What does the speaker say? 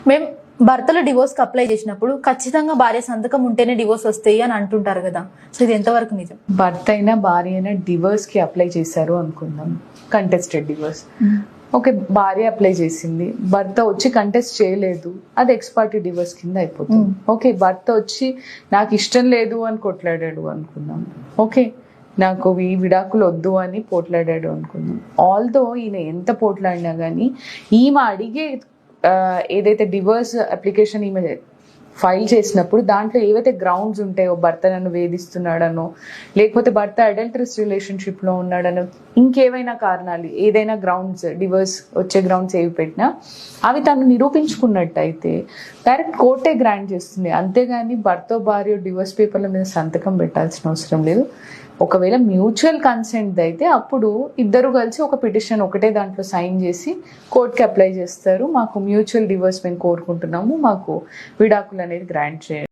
మేము భర్తలు డివోర్స్కి అప్లై చేసినప్పుడు ఖచ్చితంగా భార్య సంతకం ఉంటేనే డివోర్స్ వస్తాయి అని అంటుంటారు కదా, సో ఇది ఎంతవరకు నిజం? భర్త అయినా భార్య అయినా డివోర్స్కి అప్లై చేశారు అనుకుందాం, కంటెస్టెడ్ డివోర్స్. ఓకే, భార్య అప్లై చేసింది, భర్త వచ్చి కంటెస్ట్ చేయలేదు, అది ఎక్స్పార్టీ డివోర్స్ కింద అయిపోతుంది. ఓకే, భర్త వచ్చి నాకు ఇష్టం లేదు అని కొట్లాడాడు అనుకుందాం, ఓకే నాకు ఈ విడాకులు వద్దు అని పోట్లాడాడు అనుకుందాం. ఆల్దో ఈయన ఎంత పోట్లాడినా కానీ ఈమె అడిగే ఏదైతే డివోర్స్ అప్లికేషన్ ఈమె ఫైల్ చేసినప్పుడు దాంట్లో ఏవైతే గ్రౌండ్స్ ఉంటాయో, భర్త నన్ను వేధిస్తున్నాడనో, లేకపోతే భర్త అడల్టరస్ రిలేషన్షిప్లో ఉన్నాడనో, ఇంకేవైనా కారణాలు, ఏదైనా గ్రౌండ్స్, డివోర్స్ వచ్చే గ్రౌండ్స్ ఏవి పెట్టినా అవి తను నిరూపించుకున్నట్టయితే డైరెక్ట్ కోర్టే గ్రాంట్ చేస్తుంది. అంతేగాని భర్త భార్య డివోర్స్ పేపర్ల మీద సంతకం పెట్టాల్సిన అవసరం లేదు. ఒకవేళ మ్యూచువల్ కన్సెంట్ అయితే అప్పుడు ఇద్దరు కలిసి ఒక పిటిషన్ ఒకటే దాంట్లో సైన్ చేసి కోర్టుకి అప్లై చేస్తారు, మాకు మ్యూచువల్ డివోర్స్ మేము కోరుకుంటున్నాము, మాకు విడాకులు అనేది గ్రాంట్ చేయండి.